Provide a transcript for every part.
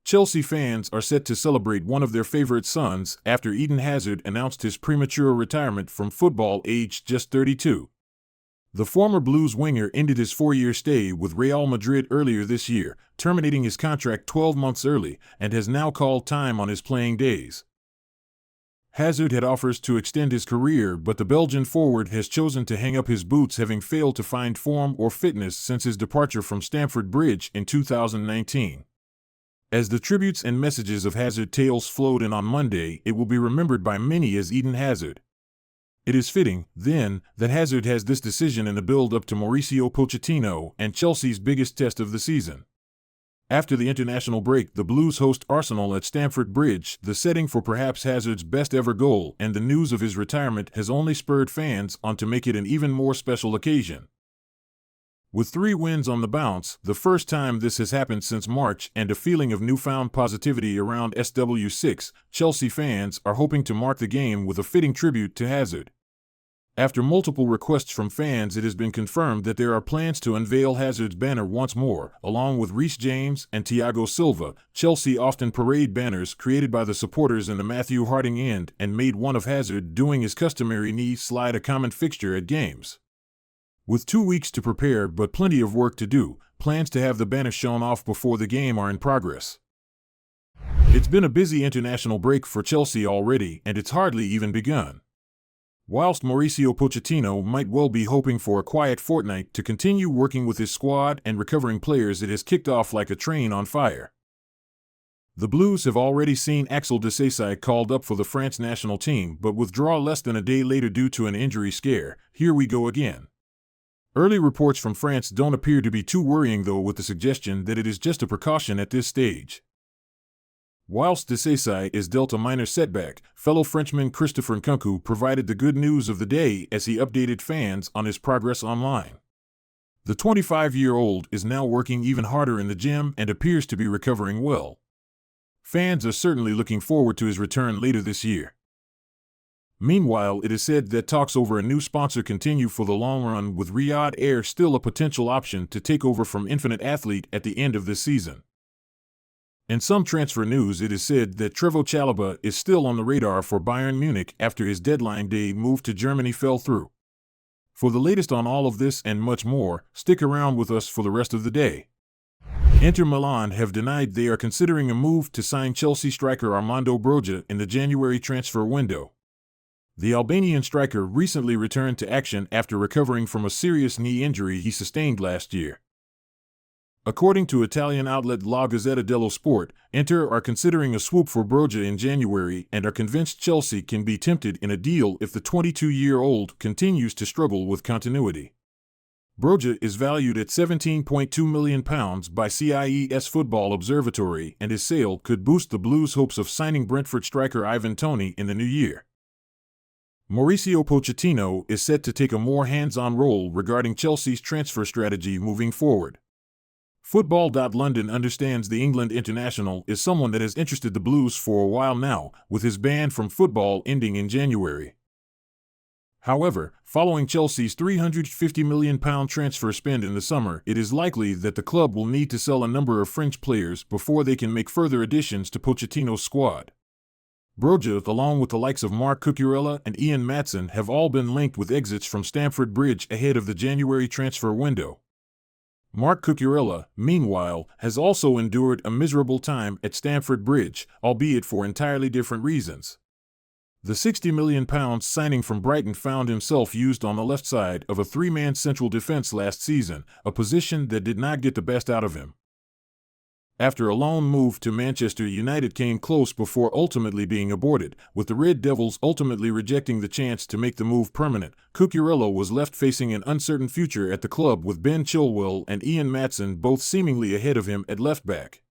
Chelsea fans are set to celebrate one of their favorite sons after Eden Hazard announced his premature retirement from football aged just 32. The former Blues winger ended his 4-year stay with Real Madrid earlier this year, terminating his contract 12 months early, and has now called time on his playing days. Hazard had offers to extend his career, but the Belgian forward has chosen to hang up his boots, having failed to find form or fitness since his departure from Stamford Bridge in 2019. As the tributes and messages of Hazard tales flowed in on Monday, it will be remembered by many as Eden Hazard. It is fitting, then, that Hazard has this decision in the build-up to Mauricio Pochettino and Chelsea's biggest test of the season. After the international break, the Blues host Arsenal at Stamford Bridge, the setting for perhaps Hazard's best-ever goal, and the news of his retirement has only spurred fans on to make it an even more special occasion. With 3 wins on the bounce, the first time this has happened since March, and a feeling of newfound positivity around SW6, Chelsea fans are hoping to mark the game with a fitting tribute to Hazard. After multiple requests from fans, it has been confirmed that there are plans to unveil Hazard's banner once more, along with Reece James and Thiago Silva. Chelsea often parade banners created by the supporters in the Matthew Harding end, and made one of Hazard doing his customary knee slide a common fixture at games. With 2 weeks to prepare but plenty of work to do, plans to have the banner shown off before the game are in progress. It's been a busy international break for Chelsea already, and it's hardly even begun. Whilst Mauricio Pochettino might well be hoping for a quiet fortnight to continue working with his squad and recovering players, it has kicked off like a train on fire. The Blues have already seen Axel Disasi called up for the France national team, but withdraw less than a day later due to an injury scare. Here we go again. Early reports from France don't appear to be too worrying, though, with the suggestion that it is just a precaution at this stage. Whilst Disasi is dealt a minor setback, fellow Frenchman Christopher Nkunku provided the good news of the day as he updated fans on his progress online. The 25-year-old is now working even harder in the gym and appears to be recovering well. Fans are certainly looking forward to his return later this year. Meanwhile, it is said that talks over a new sponsor continue for the long run, with Riyadh Air still a potential option to take over from Infinite Athlete at the end of this season. In some transfer news, it is said that Trevoh Chalobah is still on the radar for Bayern Munich after his deadline day move to Germany fell through. For the latest on all of this and much more, stick around with us for the rest of the day. Inter Milan have denied they are considering a move to sign Chelsea striker Armando Broja in the January transfer window. The Albanian striker recently returned to action after recovering from a serious knee injury he sustained last year. According to Italian outlet La Gazzetta dello Sport, Inter are considering a swoop for Broja in January and are convinced Chelsea can be tempted in a deal if the 22-year-old continues to struggle with continuity. Broja is valued at £17.2 million by CIES Football Observatory, and his sale could boost the Blues' hopes of signing Brentford striker Ivan Toney in the new year. Mauricio Pochettino is set to take a more hands-on role regarding Chelsea's transfer strategy moving forward. Football.London understands the England international is someone that has interested the Blues for a while now, with his ban from football ending in January. However, following Chelsea's £350 million transfer spend in the summer, it is likely that the club will need to sell a number of French players before they can make further additions to Pochettino's squad. Broja, along with the likes of Marc Cucurella and Ian Maatsen, have all been linked with exits from Stamford Bridge ahead of the January transfer window. Marc Cucurella, meanwhile, has also endured a miserable time at Stamford Bridge, albeit for entirely different reasons. The £60 million signing from Brighton found himself used on the left side of a 3-man central defence last season, a position that did not get the best out of him. After a loan move to Manchester United came close before ultimately being aborted, with the Red Devils ultimately rejecting the chance to make the move permanent, Cucurella was left facing an uncertain future at the club, with Ben Chilwell and Ian Maatsen both seemingly ahead of him at left-back.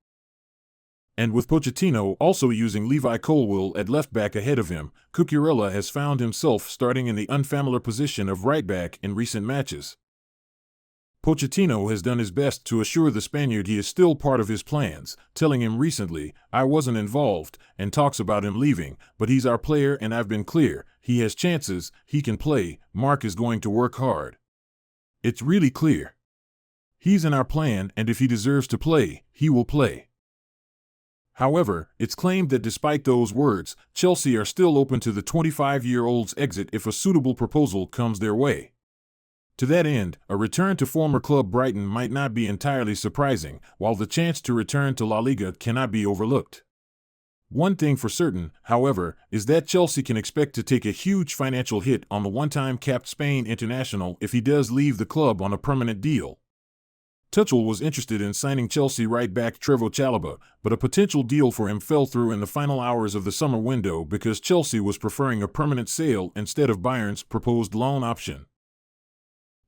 And with Pochettino also using Levi Colwill at left-back ahead of him, Cucurella has found himself starting in the unfamiliar position of right-back in recent matches. Pochettino has done his best to assure the Spaniard he is still part of his plans, telling him recently, "I wasn't involved," and talks about him leaving, "But he's our player and I've been clear, he has chances, he can play, Mark is going to work hard. It's really clear. He's in our plan, and if he deserves to play, he will play." However, it's claimed that despite those words, Chelsea are still open to the 25-year-old's exit if a suitable proposal comes their way. To that end, a return to former club Brighton might not be entirely surprising, while the chance to return to La Liga cannot be overlooked. One thing for certain, however, is that Chelsea can expect to take a huge financial hit on the one-time capped Spain international if he does leave the club on a permanent deal. Tuchel was interested in signing Chelsea right-back Trevoh Chalobah, but a potential deal for him fell through in the final hours of the summer window because Chelsea was preferring a permanent sale instead of Bayern's proposed loan option.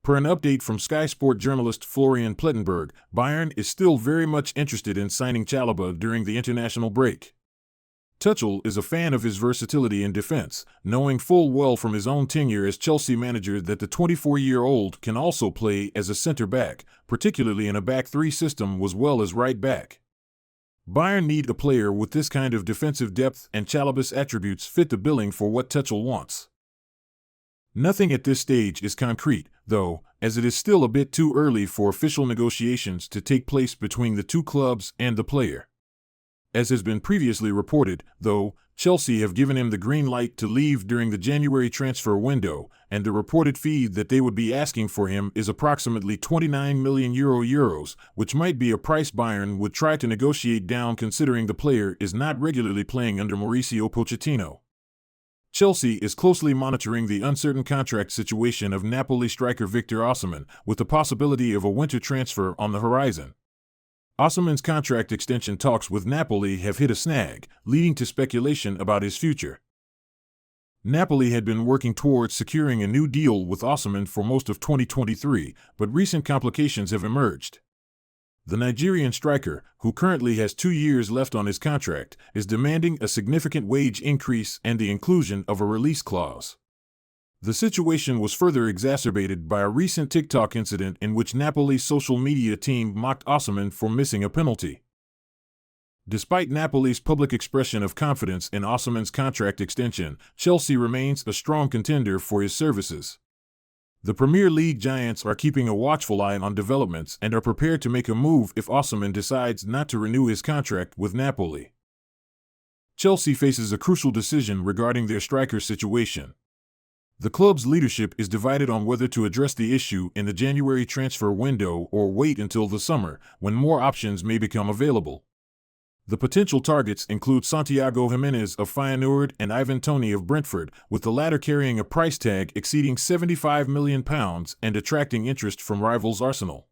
Per an update from Sky Sport journalist Florian Plettenberg, Bayern is still very much interested in signing Chalobah during the international break. Tuchel is a fan of his versatility in defense, knowing full well from his own tenure as Chelsea manager that the 24-year-old can also play as a center-back, particularly in a back-three system as well as right-back. Bayern need a player with this kind of defensive depth, and Chalobah's attributes fit the billing for what Tuchel wants. Nothing at this stage is concrete, though, as it is still a bit too early for official negotiations to take place between the two clubs and the player. As has been previously reported, though, Chelsea have given him the green light to leave during the January transfer window, and the reported fee that they would be asking for him is approximately €29 million, which might be a price Bayern would try to negotiate down considering the player is not regularly playing under Mauricio Pochettino. Chelsea is closely monitoring the uncertain contract situation of Napoli striker Victor Osimhen, with the possibility of a winter transfer on the horizon. Osimhen's contract extension talks with Napoli have hit a snag, leading to speculation about his future. Napoli had been working towards securing a new deal with Osimhen for most of 2023, but recent complications have emerged. The Nigerian striker, who currently has 2 years left on his contract, is demanding a significant wage increase and the inclusion of a release clause. The situation was further exacerbated by a recent TikTok incident in which Napoli's social media team mocked Osimhen for missing a penalty. Despite Napoli's public expression of confidence in Osimhen's contract extension, Chelsea remains a strong contender for his services. The Premier League giants are keeping a watchful eye on developments and are prepared to make a move if Osimhen decides not to renew his contract with Napoli. Chelsea faces a crucial decision regarding their striker situation. The club's leadership is divided on whether to address the issue in the January transfer window or wait until the summer, when more options may become available. The potential targets include Santiago Jimenez of Feyenoord and Ivan Toney of Brentford, with the latter carrying a price tag exceeding £75 million and attracting interest from rivals Arsenal.